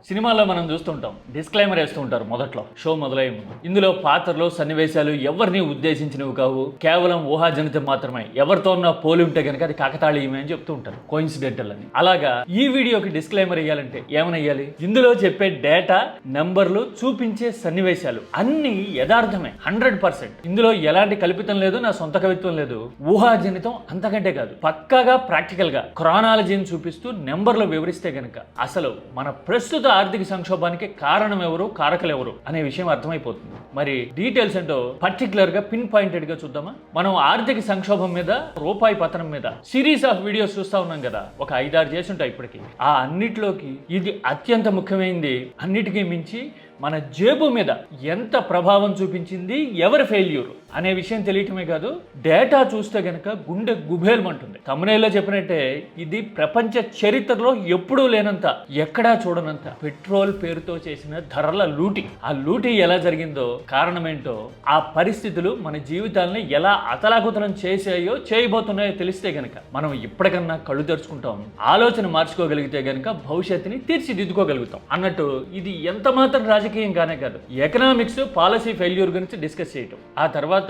సినిమాల్లో మనం చూస్తుంటాం, డిస్క్లైమర్ వేస్తూ ఉంటారు మొదట్లో షో మొదలయ్యే ముందు. ఇందులో పాత్రలు సన్నివేశాలు ఎవరిని ఉద్దేశించినవి కావు, కేవలం ఊహాజనితం మాత్రమే. ఎవరితో ఉన్న పోలి ఉంటే కనుక అది కాకతాళీయమే అని చెప్తూ ఉంటారు, కోయిన్సిడెంటల్ అని. అలాగా ఈ వీడియోకి డిస్క్లైమర్ వేయాలంటే ఏమని వేయాలి? ఇందులో చెప్పే డేటా, నంబర్లు, చూపించే సన్నివేశాలు అన్ని యథార్థమే, 100%. ఇందులో ఎలాంటి కల్పితం లేదు, నా సొంత కవిత్వం లేదు, ఊహాజనితం అంతకంటే కాదు. పక్కాగా ప్రాక్టికల్ గా క్రానాలజీని చూపిస్తూ నెంబర్లు వివరిస్తే గనక అసలు మన ప్రస్తుత ఆర్థిక సంక్షోభానికి కారణం ఎవరు, కారకులు ఎవరు అనే విషయం అర్థమైపోతుంది. మరి డీటెయిల్స్ ఏంటో పర్టికులర్ గా పిన్ పాయింటెడ్ గా చూద్దామా? మనం ఆర్థిక సంక్షోభం మీద, రూపాయి పతనం మీద సిరీస్ ఆఫ్ వీడియోస్ చూస్తా ఉన్నాం కదా, ఒక 5-6 చేసి ఉంటాయి ఇప్పటికి. ఆ అన్నిట్లోకి ఇది అత్యంత ముఖ్యమైనది. అన్నిటికీ మించి మన జేబు మీద ఎంత ప్రభావం చూపించింది, ఎవరి ఫెయిల్యూర్ అనే విషయం తెలియటమే కాదు, డేటా చూస్తే గనక గుండె గుబేల్మంటుంది. తమ్మునేలో చెప్పినట్టే ఇది ప్రపంచ చరిత్రలో ఎప్పుడూ లేనంత, ఎక్కడా చూడనంత పెట్రోల్ పేరుతో చేసిన ధరల లూటీ. ఆ లూటీ ఎలా జరిగిందో, కారణమేంటో, ఆ పరిస్థితులు మన జీవితాలని ఎలా అతలాకుతలం చేసాయో, చేయబోతున్నాయో తెలిస్తే గనక మనం ఇప్పటికన్నా కళ్ళు తెరుచుకుంటాం, ఆలోచన మార్చుకోగలిగితే గనక భవిష్యత్తుని తీర్చిదిద్దుకోగలుగుతాం. అన్నట్టు ఇది ఎంత మాత్రం రాజకీయం కానే కాదు, ఎకనామిక్స్, పాలసీ ఫెయిల్యూర్ గురించి డిస్కస్ చేయటం. ఆ తర్వాత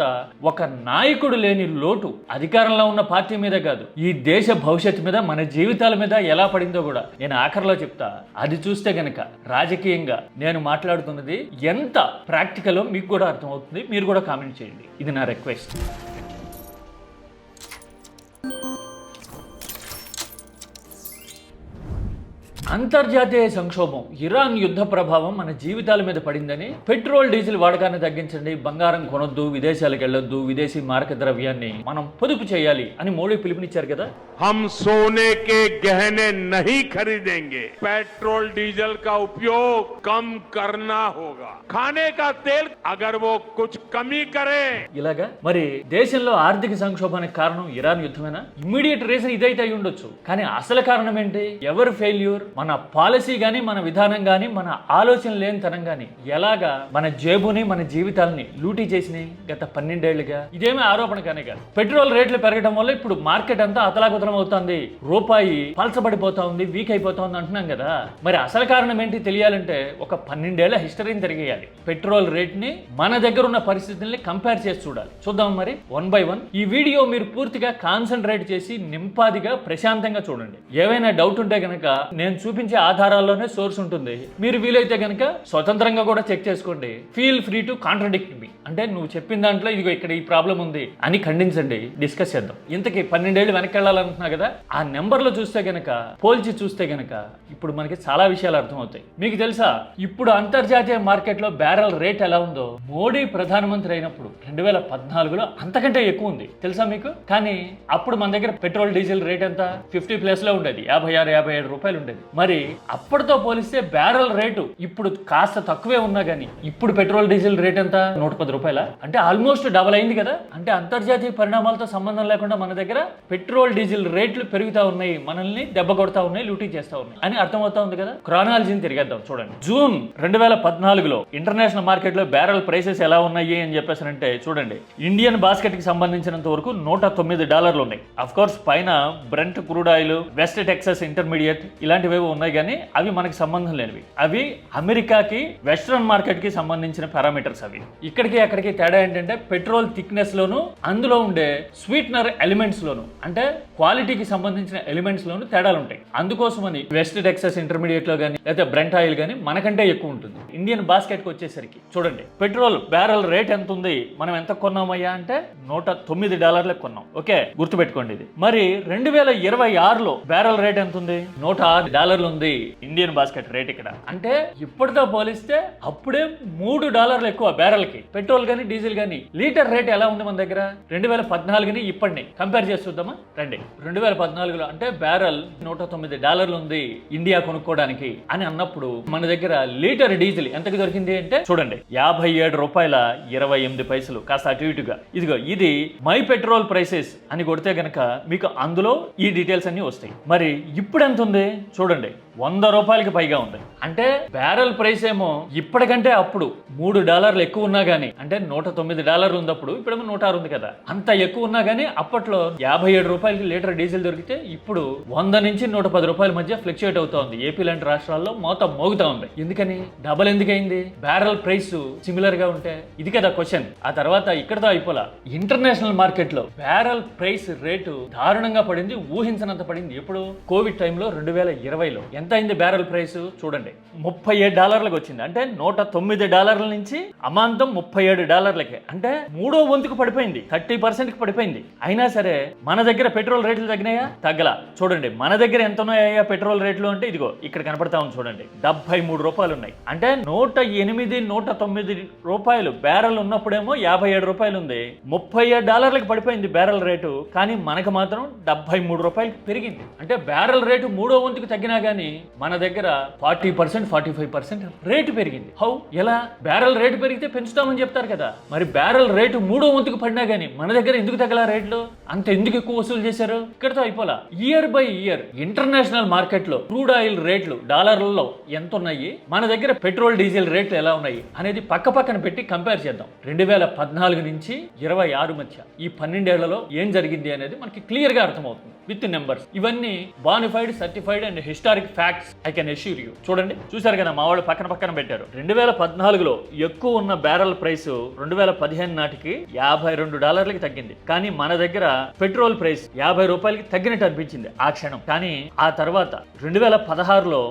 ఒక నాయకుడు లేని లోటు అధికారంలో ఉన్న పార్టీ మీద కాదు, ఈ దేశ భవిష్యత్తు మీద, మన జీవితాల మీద ఎలా పడిందో కూడా నేను ఆఖరిలో చెప్తా. అది చూస్తే గనక రాజకీయంగా నేను మాట్లాడుతున్నది ఎంత ప్రాక్టికలో మీకు కూడా అర్థమవుతుంది. మీరు కూడా కామెంట్ చేయండి, ఇది నా రిక్వెస్ట్. అంతర్జాతీయ సంక్షోభం, ఇరాన్ యుద్ధ ప్రభావం మన జీవితాల మీద పడిందని, పెట్రోల్ డీజిల్ వాడకాన్ని తగ్గించండి, బంగారం కొనొద్దు, విదేశాలకు వెళ్ళొద్దు, విదేశీ మారక ద్రవ్యాన్ని మనం పొదుపు చేయాలి అని మోడీ పిలుపునిచ్చారు కదా. हम सोने के गहने नहीं खरीदेंगे, पेट्रोल डीजल का उपयोग कम करना होगा, खाने का तेल अगर वो कुछ कमी करे. ఇలాగా మరి దేశంలో ఆర్థిక సంక్షోభానికి కారణం ఇరాన్ యుద్ధమేనా? ఇమ్మీడియట్ రీజన్ ఇదైతే అయి ఉండొచ్చు, కానీ అసలు కారణం ఏంటి? ఎవరు ఫెయిల్యూర్? మన పాలసీ గానీ, మన విధానం గానీ, మన ఆలోచన లేనితనం గానీ ఎలాగా మన జేబుని, మన జీవితాలని లూటీ చేసినాయి గత 12 ఏళ్లుగా. ఇదేమీ ఆరోపణ కానే కాదు. పెట్రోల్ రేట్లు పెరగడం వల్ల ఇప్పుడు మార్కెట్ అంతా అతలాకుతలం అవుతుంది, రూపాయి పలచబడిపోతా ఉంది, వీక్ అయిపోతా ఉంది అంటున్నాం కదా. మరి అసలు కారణం ఏంటి తెలియాలంటే ఒక 12 ఏళ్ల హిస్టరీని తిరిగేయాలి. పెట్రోల్ రేట్ ని మన దగ్గర ఉన్న పరిస్థితుల్ని కంపేర్ చేసి చూడాలి. చూద్దాం మరి 1 by 1. ఈ వీడియో మీరు పూర్తిగా కాన్సన్ట్రేట్ చేసి నింపాదిగా ప్రశాంతంగా చూడండి. ఏవైనా డౌట్ ఉంటే గనక నేను చూపించే ఆధారాల్లోనే సోర్స్ ఉంటుంది, మీరు వీలైతే గనక స్వతంత్రంగా కూడా చెక్ చేసుకోండి. ఫీల్ ఫ్రీ టు కాంట్రడిక్ట్ మీ, అంటే నువ్వు చెప్పిన దాంట్లో ఇదిగో ఇక్కడ ఈ ప్రాబ్లం ఉంది అని ఖండించండి, డిస్కస్ చేద్దాం. ఇంతకీ 12 ఏళ్ళు వెనక్కి వెళ్ళాలనుకున్నా కదా, ఆ నెంబర్లు చూస్తే గనక, పోల్చి చూస్తే గనక ఇప్పుడు మనకి చాలా విషయాలు అర్థమవుతాయి. మీకు తెలుసా ఇప్పుడు అంతర్జాతీయ మార్కెట్ లో బ్యారెల్ రేట్ ఎలా ఉందో? మోడీ ప్రధానమంత్రి అయినప్పుడు 2014లో అంతకంటే ఎక్కువ ఉంది తెలుసా మీకు? కానీ అప్పుడు మన దగ్గర పెట్రోల్ డీజిల్ రేట్ ఎంత? 50+ లో ఉండేది, 56-57 రూపాయలు ఉండేది. మరి అప్పటితో పోలిస్తే బ్యారెల్ రేటు ఇప్పుడు కాస్త తక్కువే ఉన్నా గానీ ఇప్పుడు పెట్రోల్ డీజిల్ రేట్ ఎంత? 110 రూపాయల, అంటే ఆల్మోస్ట్ డబల్ అయింది కదా. అంటే అంతర్జాతీయ పరిణామాలతో సంబంధం లేకుండా మన దగ్గర పెట్రోల్ డీజిల్ రేట్లు పెరుగుతా ఉన్నాయి, మనల్ని దెబ్బ కొడతా ఉన్నాయి, లూటీ చేస్తా ఉన్నాయి అని అర్థమవుతా ఉంది కదా. క్రానాలజీని తిరిగేద్దాం చూడండి. జూన్ 2014లో ఇంటర్నేషనల్ మార్కెట్ లో బ్యారెల్ ప్రైసెస్ ఎలా ఉన్నాయి అని చెప్పేసారంటే చూడండి, ఇండియన్ బాస్కెట్ కి సంబంధించినంత వరకు $109 ఉన్నాయి. అఫ్ కోర్స్ పైన Brent crude oil, west Texas intermediate ఇలాంటివి ఉన్నాయి, కానీ అవి మనకి సంబంధం లేనివి. అవి అమెరికాకి, వెస్ట్రన్ మార్కెట్ కి సంబంధించిన పారామీటర్స్. అవి ఇక్కడికి అక్కడికి తేడా ఏంటంటే పెట్రోల్ థిక్నెస్ లోను, అందులో ఉండే స్వీట్నర్ ఎలిమెంట్స్ లోను, అంటే క్వాలిటీకి సంబంధించిన ఎలిమెంట్స్ లోను తేడాలు ఉంటాయి. అందుకోసమని వెస్ట్ టెక్సస్ ఇంటర్మీడియట్ లో గానీ లేదా బ్రెంట్ ఆయిల్ గానీ మనకంటే ఎక్కువ ఉంటుంది. ఇండియన్ బాస్కెట్ కి వచ్చేసరికి చూడండి, పెట్రోల్ బ్యారెల్ రేట్ ఎంత ఉంది, మనం ఎంత కొన్నామయ్యా అంటే $109 కొన్నాం. ఓకే, గుర్తుపెట్టుకోండి ఇది. మరి 2026లో బ్యారెల్ రేట్ ఎంత ఉంది? $106 ఉంది ఇండియన్ బాస్కెట్ రేట్ ఇక్కడ. అంటే ఇప్పటితో పోలిస్తే అప్పుడే $3 ఎక్కువ బ్యారెల్ కి. పెట్రోల్ గానీ, డీజిల్ గానీ లీటర్ రేట్ ఎలా ఉంది మన దగ్గర? 2014ని ఇప్పటిని కంపేర్ చేసి చూద్దామా రండి. 2014లో అంటే బ్యారెల్ $109 ఉంది ఇండియా కొనుక్కోవడానికి అని అన్నప్పుడు మన దగ్గర లీటర్ డీజిల్ ఎంతకు దొరికింది అంటే చూడండి, $57.28, కాస్త అటు ఇటుగా. ఇదిగో ఇది మై పెట్రోల్ ప్రైసెస్ అని కొడితే గనక మీకు అందులో ఈ డీటెయిల్స్ అన్ని వస్తాయి. మరి ఇప్పుడు ఎంత ఉంది చూడండి, 100 రూపాయలకి పైగా ఉంది. అంటే బ్యారెల్ ప్రైస్ ఏమో ఇప్పటికంటే అప్పుడు $3 ఎక్కువ ఉన్నా గానీ, అంటే $109 ఉన్నప్పుడు ఇప్పుడేమో 106 ఉంది కదా, అంత ఎక్కువ ఉన్నా గానీ అప్పట్లో 57 రూపాయలకి లీటర్ డీజిల్ దొరికితే ఇప్పుడు 100 నుంచి 110 రూపాయల మధ్య ఫ్లక్చుయేట్ అవుతా ఉంది. ఏపీ లాంటి రాష్ట్రాల్లో మోత మోగుతా ఉంది. ఎందుకని డబల్ ఎందుకైంది? బ్యారెల్ ప్రైస్ సిమిలర్ గా ఉంటే. ఇది కదా క్వశ్చన్. ఆ తర్వాత ఇక్కడతో అయిపోలా. ఇంటర్నేషనల్ మార్కెట్ లో బ్యారెల్ ప్రైస్ రేటు దారుణంగా పడింది, ఊహించనంత పడింది. ఎప్పుడు? కోవిడ్ టైంలో 2020లో. ఎంత అయింది బ్యారెల్ ప్రైస్ చూడండి, $37 వచ్చింది. అంటే $109 నుంచి అమాంతం $37. అంటే 3వ వంతుకు పడిపోయింది, 30% పడిపోయింది. అయినా సరే మన దగ్గర పెట్రోల్ రేట్లు తగ్గినాయా? తగ్గల. చూడండి మన దగ్గర ఎంత ఉన్నాయా పెట్రోల్ రేట్లు అంటే ఇదిగో ఇక్కడ కనపడతా ఉంది చూడండి, 73 రూపాయలు ఉన్నాయి. అంటే 108, 109 రూపాయలు బ్యారెల్ ఉన్నప్పుడేమో 57 రూపాయలు ఉంది, $37 పడిపోయింది బ్యారెల్ రేటు. కానీ మనకు మాత్రం 73 రూపాయలకి పెరిగింది. అంటే బ్యారెల్ రేటు 3వ వంతుకు తగ్గినా గానీ మన దగ్గర 40%, 45% రేటు పెరిగింది. హౌ? ఎలా? బ్యారెల్ రేటు పెరిగితే పెంచుతామని చెప్తారు కదా, మరి బ్యారెల్ రేటు 3వ వంతుకు పడినా గానీ మన దగ్గర ఎందుకు తగ్గల రేట్లు? అంత ఎందుకు ఎక్కువ వసూలు చేశారు? ఇక్కడతో అయిపోలా. Year by year international market లో క్రూడ్ ఆయిల్ రేట్లు డాలర్లలో ఎంత ఉన్నాయి, మన దగ్గర పెట్రోల్ డీజిల్ రేట్లు ఎలా ఉన్నాయి అనేది పక్క పక్కన పెట్టి కంపేర్ చేద్దాం. 2014 నుంచి 26 మధ్య ఈ 12 ఏళ్లలో ఏం జరిగింది అనేది మనకి క్లియర్ గా అర్థమవుతుంది విత్ నెంబర్స్. ఇవన్నీ bonafide, certified and historic facts. I can assure you. చూడండి, చూసారు కదా మా వాళ్ళు పక్కన పక్కన పెట్టారు. 2014లో ఎక్కువ ఉన్న బ్యారెల్ ప్రైస్ 2015 నాటికి $52 తగ్గింది. కానీ మన దగ్గర పెట్రోల్ ప్రైస్ 50 రూపాయలకి తగ్గినట్టు అనిపించింది ఆ క్షణం. కానీ ఆ తర్వాత 2016లో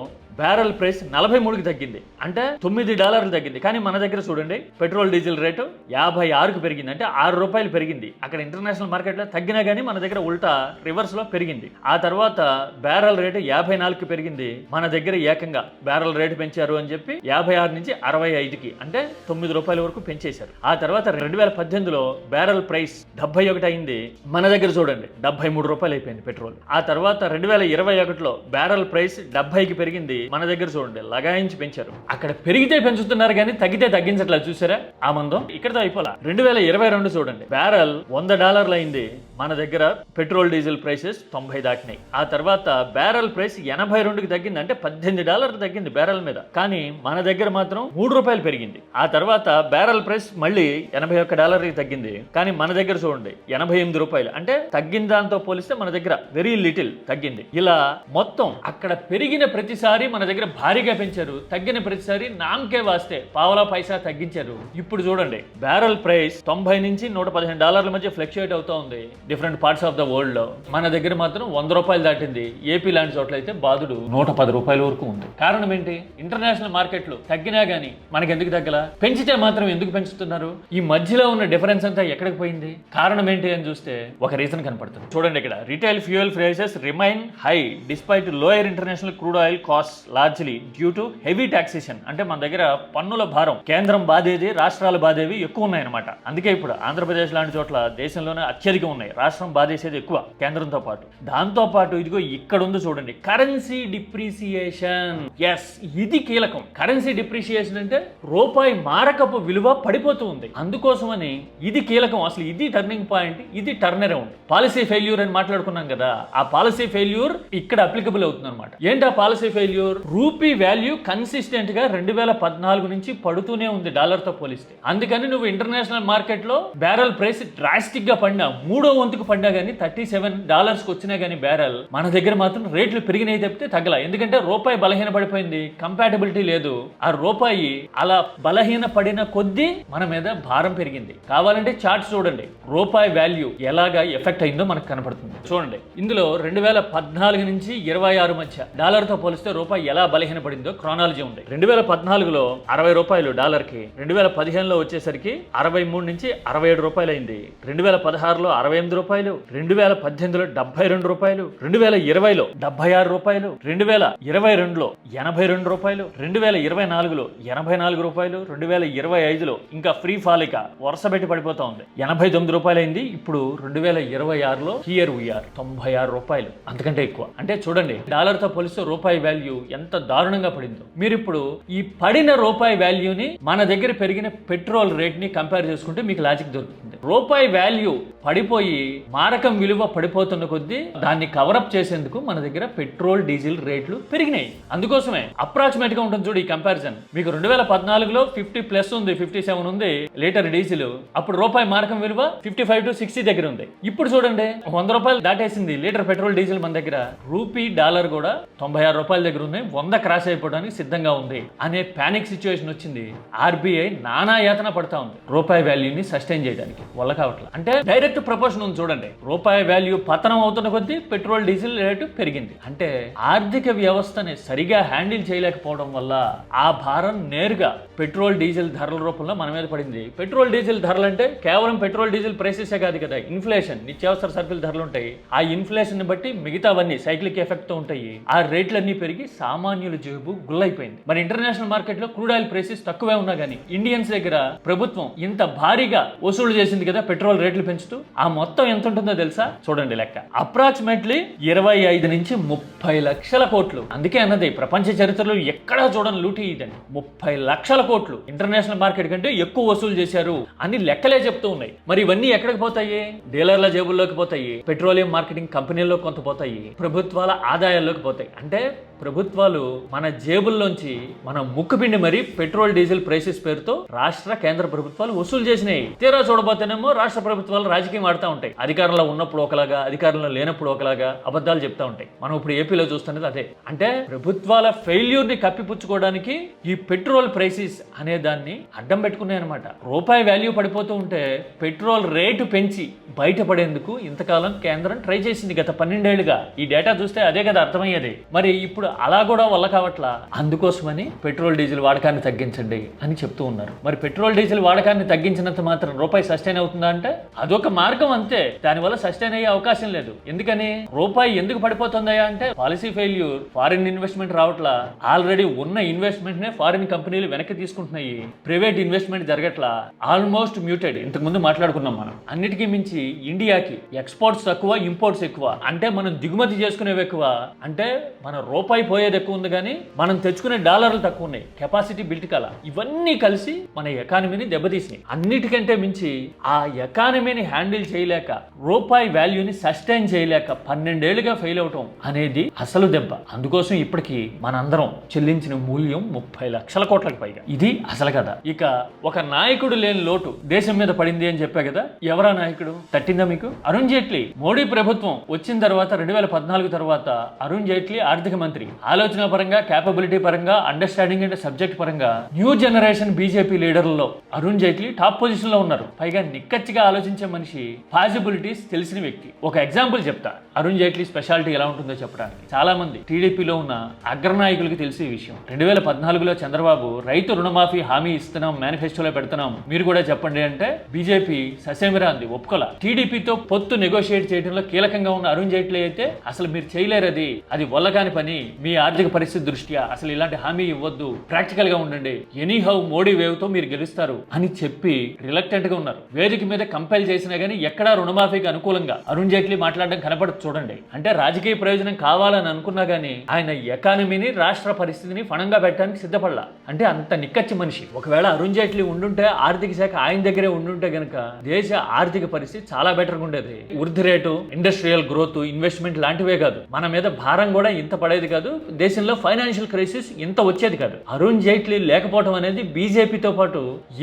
బ్యారెల్ ప్రైస్ 43కి తగ్గింది. అంటే $9 తగ్గింది. కానీ మన దగ్గర చూడండి పెట్రోల్ డీజిల్ రేటు 56కి పెరిగింది. అంటే 6 రూపాయలు పెరిగింది. అక్కడ ఇంటర్నేషనల్ మార్కెట్లో తగ్గినా కానీ మన దగ్గర ఉల్టా రివర్స్ లో పెరిగింది. ఆ తర్వాత బ్యారెల్ రేటు 54కి పెరిగింది. మన దగ్గర ఏకంగా బ్యారెల్ రేటు పెంచారు అని చెప్పి 56 నుంచి 65కి, అంటే 9 రూపాయల వరకు పెంచేశారు. ఆ తర్వాత 2018లో బ్యారెల్ ప్రైస్ 71 అయింది. మన దగ్గర చూడండి 73 రూపాయలు అయిపోయింది పెట్రోల్. ఆ తర్వాత 2021లో బ్యారెల్ ప్రైస్ 70కి పెరిగింది. మన దగ్గర చూడండి లగాయించి పెంచారు. అక్కడ పెరిగితే పెంచుతున్నారు కానీ తగ్గితే తగ్గించట్లేదు. చూసారా ఆ మందం? ఇక్కడతో అయిపోలా. 2022 చూడండి బ్యారెల్ $100 అయింది. మన దగ్గర పెట్రోల్ డీజిల్ ప్రైసెస్ 90 దాటినాయి. ఆ తర్వాత బ్యారెల్ ప్రైస్ 82కి తగ్గింది. అంటే $18 తగ్గింది బ్యారెల్ మీద. కానీ మన దగ్గర మాత్రం 3 రూపాయలు పెరిగింది. ఆ తర్వాత బ్యారెల్ ప్రైస్ మళ్ళీ $81కి తగ్గింది. కానీ మన దగ్గర చూడండి 88 రూపాయలు. అంటే తగ్గిన దాంతో పోలిస్తే మన దగ్గర వెరీ లిటిల్ తగ్గింది. ఇలా మొత్తం అక్కడ పెరిగిన ప్రతిసారి మన దగ్గర భారీగా పెంచారు, తగ్గిన ప్రతిసారి నామకే వాస్తే పావలా పైసా తగ్గించారు. ఇప్పుడు చూడండి బ్యారెల్ ప్రైస్ 90 నుంచి $115 మధ్య ఫ్లక్చుయేట్ అవుతా ఉంది different parts of the world లో. మన దగ్గర మాత్రం 100 రూపాయలు దాటింది. ఏపీ లాంటి చోట్ల అయితే బాధుడు 110 రూపాయల వరకు ఉంది. కారణం ఏంటి? ఇంటర్నేషనల్ మార్కెట్ లో తగ్గినా గానీ మనకి ఎందుకు తగ్గల? పెంచితే మాత్రం ఎందుకు పెంచుతున్నారు? ఈ మధ్యలో ఉన్న డిఫరెన్స్ అంతా ఎక్కడికి పోయింది? కారణం ఏంటి అని చూస్తే ఒక రీజన్ కనపడుతుంది. చూడండి ఇక్కడ retail fuel prices remain high despite lower international crude oil cost largely due to heavy taxation. అంటే మన దగ్గర పన్నుల భారం కేంద్రం బాధేది, రాష్ట్రాలు బాధేవి ఎక్కువ ఉన్నాయన్నమాట. అందుకే ఇప్పుడు ఆంధ్రప్రదేశ్ లాంటి చోట్ల దేశంలోనే అత్యధికం ఉన్నాయి. రాష్ట్రం బాధేసేది ఎక్కువ కేంద్రంతో పాటు. దాంతో పాటు ఇదిగో ఇక్కడ ఉంది చూడండి కరెన్సీ డిప్రిసియేషన్. ఎస్, ఇది కీలకం. కరెన్సీ డిప్రిసియేషన్ అంటే రూపాయి మారకపు విలువ పడిపోతూ ఉంది. అందుకోసమని ఇది కీలకం. అసలు ఇది టర్నింగ్ పాయింట్, ఇది టర్న్ అరౌండ్. పాలసీ ఫెయిల్యూర్ అని మాట్లాడుకున్నాం కదా, ఆ పాలసీ ఫెయిల్యూర్ ఇక్కడ అప్లికబుల్ అవుతుంది అనమాట. ఏంటి ఆ policy failure? Rupee value consistent గా 2014 నుంచి పడుతూనే ఉంది డాలర్ తో పోలిస్తే. అందుకని నువ్వు ఇంటర్నేషనల్ మార్కెట్ లో బ్యారెల్ ప్రైస్ డ్రాస్టిక్ గా పడినా, 3వ వంతుకు పడినా గానీ $37 వచ్చినా గానీ బ్యారెల్, మన దగ్గర మాత్రం రేట్లు పెరిగినాయి తప్పితే తగ్గల. ఎందుకంటే రూపాయి బలహీన పడిపోయింది, కంపాటబిలిటీ లేదు. ఆ రూపాయి అలా బలహీన పడిన కొద్దీ మన మీద భారం పెరిగింది. కావాలంటే చార్ట్స్ చూడండి, రూపాయి వాల్యూ ఎలాగా ఎఫెక్ట్ అయిందో మనకు కనపడుతుంది. చూడండి ఇందులో 2014 నుంచి 26 మధ్య డాలర్ తో పోలిస్తే రూపాయి ఎలా బలహీనపడిందో క్రానాలజీ ఉంది. 2014లో 60 రూపాయలు డాలర్ కి, 2015లో వచ్చేసరికి 63 నుంచి 67 రూపాయలు అయింది. 2016లో 68 రూపాయలు, 2018లో 72 రూపాయలు, 2020లో 76 రూపాయలు, 2022లో 82 రూపాయలు, 2024లో 84 రూపాయలు, 2025లో ఇంకా ఫ్రీ ఫాలిక వరుస పెట్టి పడిపోతా ఉంది 89 రూపాయలు అయింది. ఇప్పుడు 2026లో హియర్ వీఆర్ 96 రూపాయలు, అంతకంటే ఎక్కువ. అంటే చూడండి డాలర్ తో పోలిస్తే రూపాయి వాల్యూ ఎంత దారుణంగా పడిందో. మీరు ఇప్పుడు ఈ పడిన రూపాయి వాల్యూని మన దగ్గర పెరిగిన పెట్రోల్ రేట్ ని కంపేర్ చేసుకుంటే మీకు లాజిక్ దొరుకుతుంది. రూపాయి వాల్యూ పడిపోయి మారకం విలువ పడిపోతున్న కొద్దీ దాన్ని కవరప్ చేసేందుకు మన దగ్గర పెట్రోల్ డీజిల్ రేట్లు పెరిగినాయి. అందుకోసమే అప్రాక్సిమేట్ గా ఉంటుంది చూడు ఈ కంపారిజన్. మీకు 2014లో 50+ ఉంది, 57 ఉంది లీటర్ డీజిల్. అప్పుడు రూపాయి మారకం విలువ 55 to 60 దగ్గర ఉంది. ఇప్పుడు చూడండి 100 రూపాయలు దాటేసింది లీటర్ పెట్రోల్ డీజిల్ మన దగ్గర. రూపీ డాలర్ కూడా 96 రూపాయల దగ్గర ఉంది, 100 క్రాస్ అయిపోవడానికి సిద్ధంగా ఉంది అనే పానిక్ సిచ్యువేషన్ వచ్చింది. ఆర్బీఐ నానా యాతన పడతా ఉంది రూపాయి వాల్యూని సస్టైన్ చేయడానికి, వల్ల కావట్లేదు. అంటే డైరెక్ట్ ప్రపోర్షన్ ఉంది చూడండి. రూపాయి వాల్యూ పతనం అవుతున్న కొద్దీ పెట్రోల్ డీజిల్ రేటు పెరిగింది. అంటే ఆర్థిక వ్యవస్థని సరిగా హ్యాండిల్ చేయలేకపోవడం వల్ల ఆ భారం నేరుగా పెట్రోల్ డీజిల్ ధరల రూపంలో మన మీద పడింది. పెట్రోల్ డీజిల్ ధరలు అంటే కేవలం పెట్రోల్ డీజిల్ ప్రైసెసే కాదు కదా, ఇన్ఫ్లేషన్, నిత్యావసర సరుకుల ధరలు ఉంటాయి. ఆ ఇన్ఫ్లేషన్ ని బట్టి మిగతావన్నీ సైక్లిక్ ఎఫెక్ట్ తో ఉంటాయి. ఆ రేట్లన్నీ పెరిగి సామాన్యుల జేబు గుల్లైపోయింది. మరి ఇంటర్నేషనల్ మార్కెట్ లో క్రూడ్ ఆయిల్ ప్రైసెస్ తక్కువే ఉన్నా గానీ ఇండియన్స్ దగ్గర ప్రభుత్వం ఇంత భారీగా వసూలు చేసింది కదా పెట్రోల్ రేట్లు పెంచుతూ. ఆ మొత్తం ఎంత ఉంటుందో తెలుసా? చూడండి లెక్క. అప్రాక్సిమేట్లీ 25 నుంచి 30 లక్షల కోట్లు. అందుకే అన్నది ప్రపంచ చరిత్రలో ఎక్కడా చూడని లూటీ ఇదని. 30 లక్షల కోట్లు ఇంటర్నేషనల్ మార్కెట్ కంటే ఎక్కువ వసూలు చేశారు అని లెక్కలే చెప్తూ ఉన్నాయి. మరి ఇవన్నీ ఎక్కడికి పోతాయి? డీలర్ల జేబుల్లోకి పోతాయి, పెట్రోలియం మార్కెటింగ్ కంపెనీల్లో కొంత పోతాయి, ప్రభుత్వాల ఆదాయాల్లోకి పోతాయి. అంటే ప్రభుత్వాలు మన జేబుల్లోంచి మన ముక్కుపిండి మరి పెట్రోల్ డీజిల్ ప్రైసెస్ పేరుతో రాష్ట్ర కేంద్ర ప్రభుత్వాలు వసూలు చేసినాయి. తీరా చూడబోతేనేమో రాష్ట్ర ప్రభుత్వాలు రాజకీయం ఆడుతూ ఉంటాయి. అధికారంలో ఉన్నప్పుడు ఒకలాగా, అధికారంలో లేనప్పుడు ఒకలాగా అబద్ధాలు చెప్తా ఉంటాయి. మనం ఇప్పుడు ఏపీలో చూస్తున్నది అదే. అంటే ప్రభుత్వాల ఫెయిల్యూర్ ని కప్పిపుచ్చుకోవడానికి ఈ పెట్రోల్ ప్రైసెస్ అనే దాన్ని అడ్డం పెట్టుకున్నాయి అనమాట. రూపాయి వాల్యూ పడిపోతూ ఉంటే పెట్రోల్ రేటు పెంచి బయటపడేందుకు ఇంతకాలం కేంద్రం ట్రై చేసింది గత 12 ఏళ్లుగా. ఈ డేటా చూస్తే అదే కదా అర్థమయ్యేది. మరి ఇప్పుడు అలా కూడా వల్ల కావట్లా. అందుకోసమని పెట్రోల్ డీజిల్ వాడకాన్ని తగ్గించండి అని చెప్తూ ఉన్నారు. మరి పెట్రోల్ డీజిల్ వాడకాన్ని తగ్గించినంత మాత్రం రూపాయి సస్టైన్ అవుతుందా అంటే అదొక మార్గం అంతే. దానివల్ల సస్టైన్ అయ్యే అవకాశం లేదు. ఎందుకని? రూపాయి ఎందుకు పడిపోతుందయా అంటే పాలసీ ఫెయిల్యూర్, ఫారిన్ ఇన్వెస్ట్మెంట్ రావట్లా, ఆల్రెడీ ఉన్న ఇన్వెస్ట్మెంట్ నే ఫారిన్ కంపెనీలు వెనక్కి తీసుకుంటున్నాయి, ప్రైవేట్ ఇన్వెస్ట్మెంట్ జరగట్లా, ఆల్మోస్ట్ మ్యూటెడ్. ఇంతకు ముందు మాట్లాడుకున్నాం మనం. అన్నిటికీ మించి ఇండియాకి ఎక్స్పోర్ట్స్ తక్కువ, ఇంపోర్ట్స్ ఎక్కువ. అంటే మనం దిగుమతి చేసుకునేవి ఎక్కువ. అంటే మన రూపాయి పోయేది ఎక్కువ ఉంది కానీ మనం తెచ్చుకునే డాలర్లు తక్కువ ఉన్నాయి. కెపాసిటీ బిల్ట్ కల ఇవన్నీ కలిసి మన ఎకానమీని దెబ్బతీసినాయి. అన్నిటికంటే మించి ఆ ఎకానమీని హ్యాండిల్ చేయలేక, రూపాయి వాల్యూని సస్టైన్ చేయలేక 12 ఏళ్లుగా ఫెయిల్ అవటం అనేది అసలు దెబ్బ. అందుకోసం ఇప్పటికీ మనందరం చెల్లించిన మూల్యం 30 లక్షల కోట్లకు పైగా. ఇది అసలు కదా. ఇక ఒక నాయకుడు లేని లోటు దేశం మీద పడింది అని చెప్పా కదా. ఎవరా నాయకుడు? తట్టిందా మీకు? అరుణ్ జైట్లీ. మోడీ ప్రభుత్వం వచ్చిన తర్వాత 2014 తర్వాత అరుణ్ జైట్లీ ఆర్థిక మంత్రి. ఆలోచన పరంగా, క్యాపబిలిటీ పరంగా, అండర్స్టాండింగ్ అండ్ సబ్జెక్ట్ పరంగా న్యూ జనరేషన్ బీజేపీ లీడర్లలో అరుణ్ జైట్లీ టాప్ పొజిషన్ లో ఉన్నారు. పైగా నిక్కచ్చిగా ఆలోచించే మనిషి, పాసిబిలిటీస్ తెలిసిన వ్యక్తి. ఒక ఎగ్జాంపుల్ చెప్తా అరుణ్ జైట్లీ స్పెషాలిటీ ఎలా ఉంటుందో చెప్పడానికి. చాలా మంది టీడీపీలో ఉన్న అగ్రనాయకులకి తెలిసే విషయం. 2014లో చంద్రబాబు రైతు రుణమాఫీ హామీ ఇస్తున్నాం, మేనిఫెస్టోలో పెడుతున్నాం, మీరు కూడా చెప్పండి అంటే బీజేపీ ససేమిరా అంది, ఒప్పుకోలా. టీడీపీతో పొత్తు నెగోషియేట్ చేయడంలో కీలకంగా ఉన్న అరుణ్ జైట్లీ అయితే అసలు మీరు చేయలేరు, అది వల్లకాని పని, మీ ఆర్థిక పరిస్థితి దృష్ట్యా అసలు ఇలాంటి హామీ ఇవ్వద్దు, ప్రాక్టికల్ గా ఉండండి, ఎనీహౌ మోడీ వేవ్ తో మీరు గెలుస్తారు అని చెప్పి రిలక్టెంట్ గా ఉన్నారు. వేదిక మీద కంపైల్ చేసినా గానీ ఎక్కడా రుణమాఫీకి అనుకూలంగా అరుణ్ జైట్లీ మాట్లాడడం కనపడదు చూడండి. అంటే రాజకీయ ప్రయోజనం కావాలని అనుకున్నా గానీ ఆయన ఎకానమీని, రాష్ట్ర పరిస్థితిని ఫణంగా పెట్టడానికి సిద్ధపడలా. అంటే అంత నిక్కచ్చి మనిషి. ఒకవేళ అరుణ్ జైట్లీ ఉండుంటే, ఆర్థిక శాఖ ఆయన దగ్గరే ఉండుంటే గనక దేశ ఆర్థిక పరిస్థితి చాలా బెటర్ గా ఉండేది. వృద్ధి రేటు, ఇండస్ట్రియల్ గ్రోత్, ఇన్వెస్ట్మెంట్ లాంటివే కాదు, మన మీద భారం కూడా ఇంత పడేది కాదు, దేశంలో ఫైనాన్షియల్ క్రైసిస్ ఇంత వచ్చేది కాదు. అరుణ్ జైట్లీ లేకపోవడం అనేది బీజేపీతో పాటు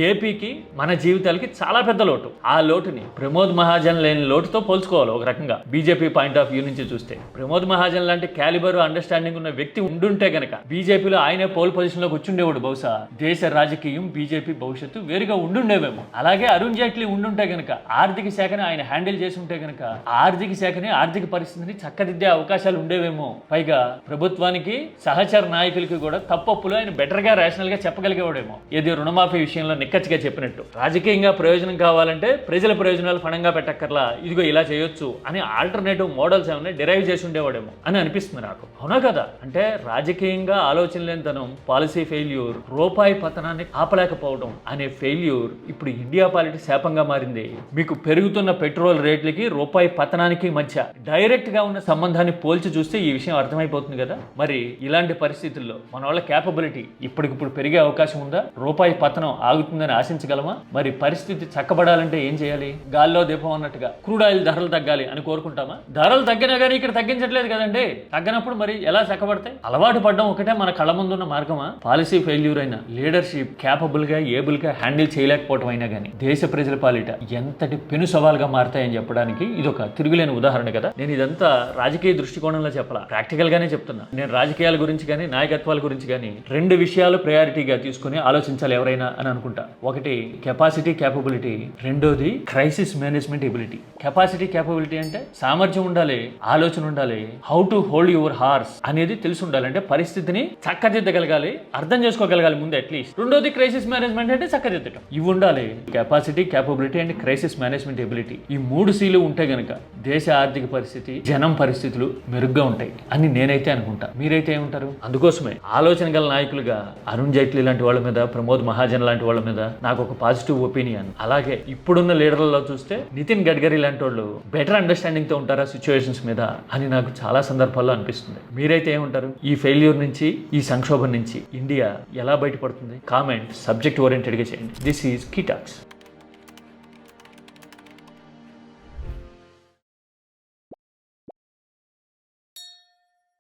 ఏపీకి, మన జీవితాలకి చాలా పెద్ద లోటు. ఆ లోటుని ప్రమోద్ మహాజన్ లేని లోటుతో పోల్చుకోవాలి ఒక రకంగా. బీజేపీ పాయింట్ ఆఫ్ వ్యూ నుంచి చూస్తే ప్రమోద్ మహాజన్ లాంటి క్యాలిబర్, అండర్స్టాండింగ్ ఉన్న వ్యక్తి ఉండుంటే గనక బీజేపీలో ఆయనే పోల్ పొజిషన్ లో కూర్చుండేవాడు. బహుశా దేశ రాజకీయం, బీజేపీ భవిష్యత్తు వేరుగా ఉండుండేవేమో. అలాగే అరుణ్ జైట్లీ ఉండుంటే గనక, ఆర్థిక శాఖని ఆయన హ్యాండిల్ చేసి ఉంటే గనక ఆర్థిక శాఖని, ఆర్థిక పరిస్థితిని చక్కదిద్దే అవకాశాలు ఉండేవేమో. పైగా ప్రభుత్వానికి, సహచర నాయకులకి కూడా తప్పప్పులు ఆయన బెటర్ గా, రేషనల్ గా చెప్పగలిగేవాడేమో. ఏది రుణమాఫీ విషయంలో నిక్కచ్చిగా చెప్పినట్టు. రాజకీయంగా ప్రయోజనం కావాలంటే ప్రజల ప్రయోజనాలు ఫణంగా పెట్టక్కర్లా, ఇదిగో ఇలా చేయొచ్చు అని ఆల్టర్నేటివ్ మోడల్స్ ఏమైనా డిరైవ్ చేసి ఉండేవాడేమో అని అనిపిస్తుంది నాకు. అవునా కదా? అంటే రాజకీయంగా ఆలోచన లేనితనం, పాలసీ ఫెయిల్యూర్, రూపాయి పతనాన్ని ఆపలేకపోవడం అనే ఫెయిల్యూర్ ఇప్పుడు ఇండియా పాలిటీ శాపంగా మారింది. మీకు పెరుగుతున్న పెట్రోల్ రేట్లకి, రూపాయి పతనానికి మధ్య డైరెక్ట్ గా ఉన్న సంబంధాన్ని పోల్చి చూస్తే ఈ విషయం అర్థమైపోతుంది కదా. కదా. మరి ఇలాంటి పరిస్థితుల్లో మన వాళ్ళ క్యాపబిలిటీ ఇప్పటికిప్పుడు పెరిగే అవకాశం ఉందా? రూపాయి పతనం ఆగుతుందని ఆశించగలమా? మరి పరిస్థితి చక్కబడాలంటే ఏం చేయాలి? గాల్లో దీపం అన్నట్టుగా క్రూడ్ ఆయిల్ ధరలు తగ్గాలి అని కోరుకుంటామా? ధరలు తగ్గినా కానీ ఇక్కడ తగ్గించట్లేదు కదండి. తగ్గినప్పుడు మరి ఎలా చక్కబడతాయి? అలవాటు పడడం ఒకటే మన కళ్ళ ముందున్న మార్గమా? పాలసీ ఫెయిల్యూర్ అయినా, లీడర్షిప్ క్యాపబుల్ గా ఏబుల్ గా హ్యాండిల్ చేయలేకపోవడం అయినా కానీ దేశ ప్రజల పాలిట ఎంతటి పెను సవాల్గా మారతాయని చెప్పడానికి ఇది ఒక తిరుగులేని ఉదాహరణ కదా. నేను ఇదంతా రాజకీయ దృష్టికోణంలో చెప్పాల, ప్రాక్టికల్ గానే చెప్తున్నా. నేను రాజకీయాల గురించి కానీ నాయకత్వాల గురించి కానీ రెండు విషయాలు ప్రయారిటీగా తీసుకుని ఆలోచించాలి ఎవరైనా అని అనుకుంటా. ఒకటి కెపాసిటీ క్యాపబిలిటీ, రెండోది crisis management ability. Capacity capability అంటే సామర్థ్యం ఉండాలి, ఆలోచన ఉండాలి, how to hold your horse అనేది తెలిసి ఉండాలి. అంటే పరిస్థితిని చక్కదిద్దగలగాలి, అర్థం చేసుకోగలగాలి ముందు అట్లీస్ట్. రెండోది క్రైసిస్ మేనేజ్మెంట్ అంటే చక్కదిద్దటం. ఇవి ఉండాలి, capacity capability and crisis management ability. ఈ 3 Cలు ఉంటే గనక దేశ ఆర్థిక పరిస్థితి, జనం పరిస్థితులు మెరుగ్గా ఉంటాయి అని నేనైతే అనుకుంటా. మీరైతే ఏమంటారు? అందుకోసమే ఆలోచన గల నాయకులుగా అరుణ్ జైట్లీ లాంటి వాళ్ళ మీద, ప్రమోద్ మహాజన్ లాంటి వాళ్ళ మీద నాకు ఒక పాజిటివ్ ఒపీనియన్. అలాగే ఇప్పుడున్న లీడర్లలో చూస్తే నితిన్ గడ్కరీ లాంటి వాళ్ళు బెటర్ అండర్స్టాండింగ్ తో ఉంటారా సిచ్యువేషన్స్ మీద అని నాకు చాలా సందర్భాల్లో అనిపిస్తుంది. మీరైతే ఏమంటారు? ఈ ఫెయిల్యూర్ నుంచి, ఈ సంక్షోభం నుంచి ఇండియా ఎలా బయటపడుతుంది? కామెంట్ సబ్జెక్ట్ ఓరియంటెడ్ గా చేయండి. This is key talks.